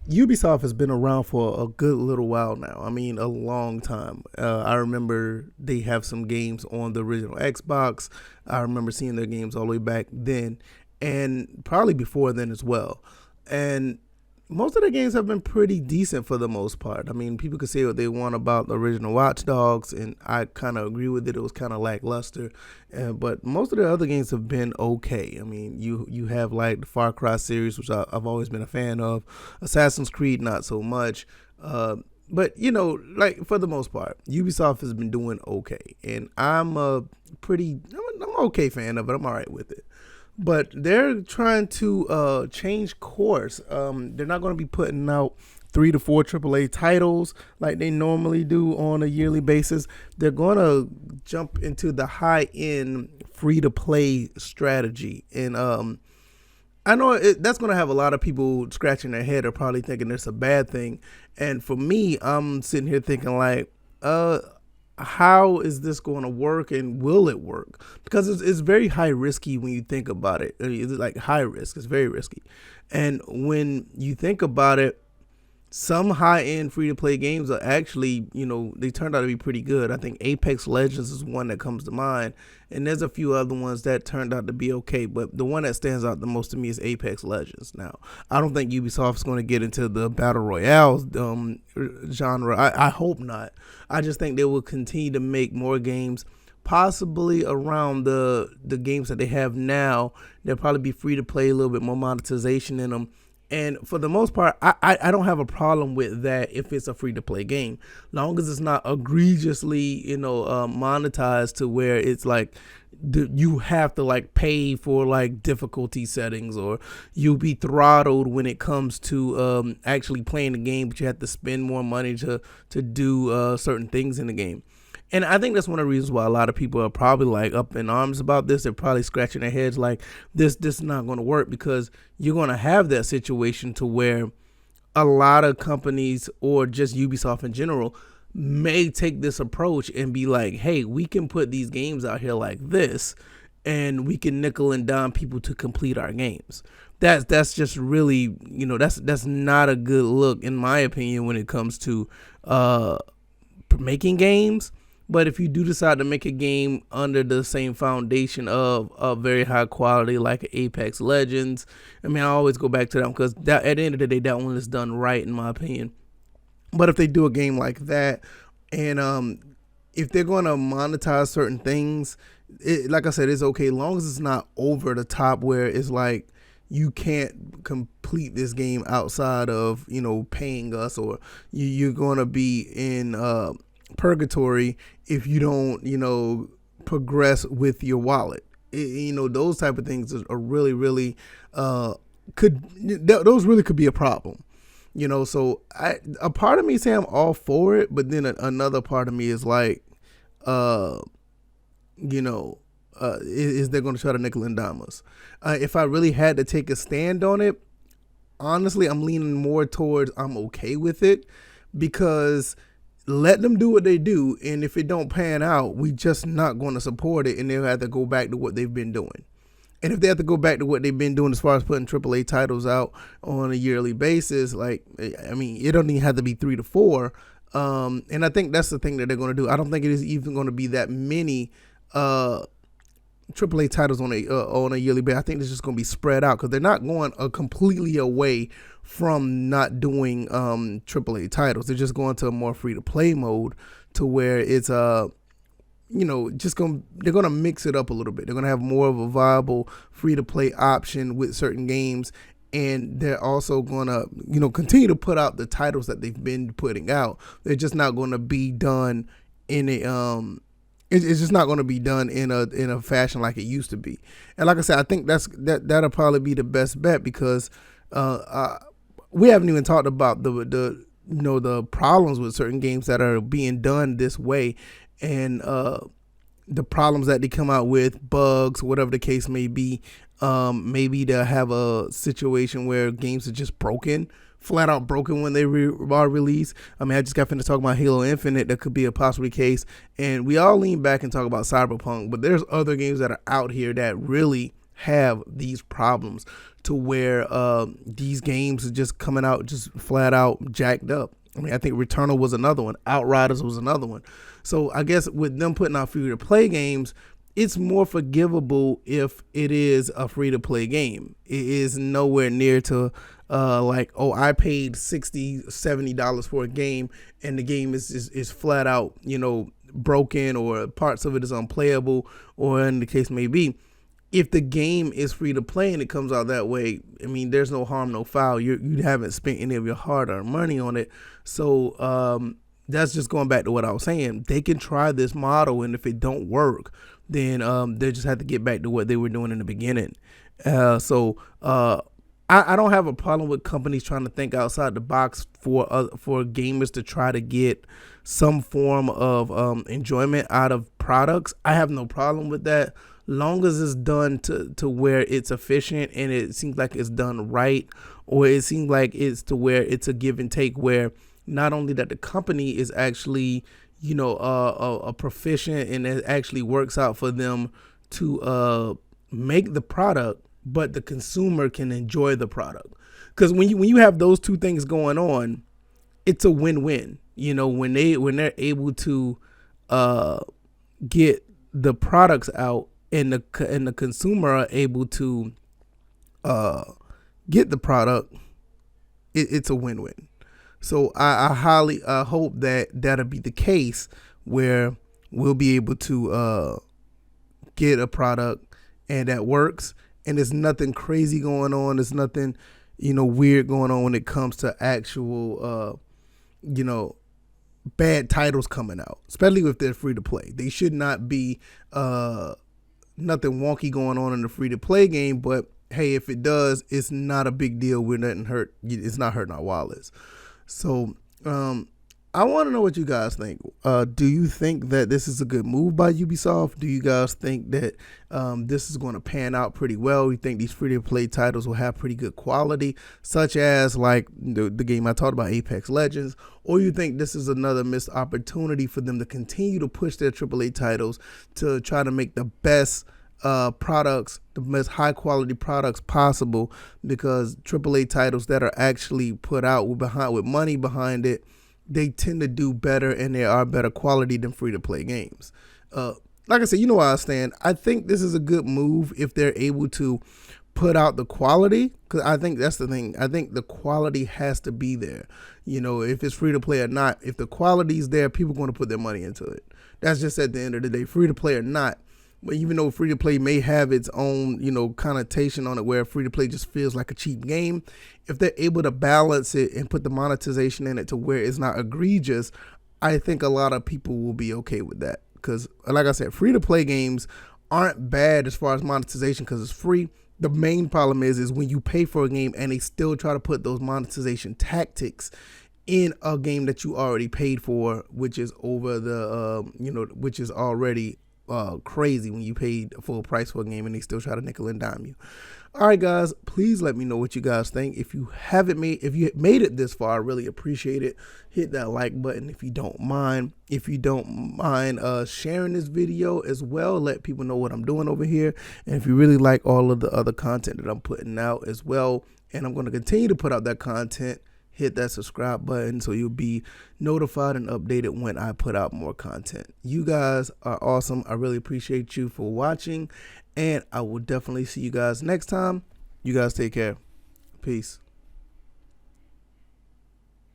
Ubisoft has been around for a good little while now. I mean, a long time. I remember they have some games on the original Xbox. I remember seeing their games all the way back then, and probably before then as well. And most of the games have been pretty decent for the most part. I mean, people could say what they want about the original Watch Dogs, and I kind of agree with it. It was kind of lackluster, but most of the other games have been okay. I mean, you have like the Far Cry series, which I've always been a fan of. Assassin's Creed, not so much. But like for the most part, Ubisoft has been doing okay, and I'm I'm an okay fan of it. I'm all right with it. But they're trying to change course. They're not going to be putting out 3 to 4 AAA titles like they normally do on a yearly basis. They're going to jump into the high-end free-to-play strategy. And I know that's going to have a lot of people scratching their head or probably thinking it's a bad thing. And for me, I'm sitting here thinking like, how is this going to work and will it work? Because it's very high risky when you think about it. It's like high risk. It's very risky. And when you think about it, some high-end free-to-play games are actually, they turned out to be pretty good. I think Apex Legends is one that comes to mind. And there's a few other ones that turned out to be okay. But the one that stands out the most to me is Apex Legends. Now, I don't think Ubisoft's going to get into the Battle Royale genre. I hope not. I just think they will continue to make more games, possibly around the games that they have now. They'll probably be free to play, a little bit more monetization in them. And for the most part, I don't have a problem with that if it's a free-to-play game. Long as it's not egregiously, monetized to where it's like you have to like pay for like difficulty settings, or you'll be throttled when it comes to actually playing the game, but you have to spend more money to do certain things in the game. And I think that's one of the reasons why a lot of people are probably like up in arms about this. They're probably scratching their heads like this is not going to work, because you're going to have that situation to where a lot of companies, or just Ubisoft in general, may take this approach and be like, hey, we can put these games out here like this, and we can nickel and dime people to complete our games. That's just really, that's not a good look, in my opinion, when it comes to making games. But if you do decide to make a game under the same foundation of very high quality, like Apex Legends, I mean, I always go back to that, because at the end of the day, that one is done right, in my opinion. But if they do a game like that, and if they're going to monetize certain things, like I said, it's okay, long as it's not over the top where it's like you can't complete this game outside of, paying us, or you're going to be in purgatory if you don't progress with your wallet. Those type of things are really, really those really could be a problem. So a part of me say I'm all for it, but then another part of me is like, is they're going to try to nickel and dime us? If I really had to take a stand on it, honestly, I'm leaning more towards I'm okay with it, because let them do what they do, and if it don't pan out, we just not going to support it, and they'll have to go back to what they've been doing. And if they have to go back to what they've been doing as far as putting AAA titles out on a yearly basis, like, I mean, it don't even have to be 3 to 4. And I think that's the thing that they're going to do. I don't think it is even going to be that many AAA titles on a yearly basis. I think it's just going to be spread out, because they're not going completely away from not doing AAA titles. They're just going to a more free to play mode, to where it's they're gonna mix it up a little bit. They're gonna have more of a viable free to play option with certain games, and they're also gonna continue to put out the titles that they've been putting out. They're just not going to be done in a it's just not going to be done in a fashion like it used to be. And like I said, I think that'll probably be the best bet, because we haven't even talked about the problems with certain games that are being done this way, and the problems that they come out with, bugs, whatever the case may be. Maybe they'll have a situation where games are just broken, flat out broken when they are released. I mean, I just got finished talking about Halo Infinite. That could be a possible case. And we all lean back and talk about Cyberpunk, but there's other games that are out here that really have these problems to where these games are just coming out just flat out jacked up. I mean, I think Returnal was another one. Outriders was another one. So I guess with them putting out free-to-play games, it's more forgivable if it is a free-to-play game. It is nowhere near to like, oh, I paid $60, $70 for a game and the game is flat out, broken, or parts of it is unplayable, or in the case may be. If the game is free to play and it comes out that way, I mean, there's no harm, no foul. You haven't spent any of your hard-earned money on it. So that's just going back to what I was saying. They can try this model, and if it don't work, then they just have to get back to what they were doing in the beginning. I don't have a problem with companies trying to think outside the box for gamers to try to get some form of enjoyment out of products. I have no problem with that, long as it's done to where it's efficient and it seems like it's done right, or it seems like it's to where it's a give and take, where not only that the company is actually a proficient and it actually works out for them to make the product, but the consumer can enjoy the product. Because when you have those two things going on, it's a win-win. When they're able to get the products out and the consumer are able to get the product, it's a win-win. So I highly hope that'll be the case, where we'll be able to get a product and that works, and there's nothing crazy going on. There's nothing, weird going on when it comes to actual, bad titles coming out, especially if they're free to play. They should not be nothing wonky going on in the free to play game. But hey, if it does, it's not a big deal. We're nothing hurt. It's not hurting our wallets. So I want to know what you guys think. Do you think that this is a good move by Ubisoft? Do you guys think that this is going to pan out pretty well? You think these free-to-play titles will have pretty good quality, such as like the game I talked about, Apex Legends? Or you think this is another missed opportunity for them to continue to push their AAA titles to try to make the best products, the most high quality products possible? Because AAA titles that are actually put out with money behind it, they tend to do better and they are better quality than free to play games. Like I said, where I stand. I think this is a good move if they're able to put out the quality, because I think that's the thing. I think the quality has to be there. If it's free to play or not, if the quality is there, people are going to put their money into it. That's just at the end of the day, free to play or not. But even though free to play may have its own, connotation on it, where free to play just feels like a cheap game, if they're able to balance it and put the monetization in it to where it's not egregious, I think a lot of people will be okay with that. Because like I said, free to play games aren't bad as far as monetization because it's free. The main problem is when you pay for a game and they still try to put those monetization tactics in a game that you already paid for, which is over the, which is already crazy when you paid a full price for a game and they still try to nickel and dime you. All right, guys, please let me know what you guys think. If you made it this far, I really appreciate it. Hit that like button if you don't mind. If you don't mind sharing this video as well, let people know what I'm doing over here. And if you really like all of the other content that I'm putting out as well, and I'm going to continue to put out that content, hit that subscribe button so you'll be notified and updated when I put out more content. You guys are awesome. I really appreciate you for watching, and I will definitely see you guys next time. You guys take care. Peace.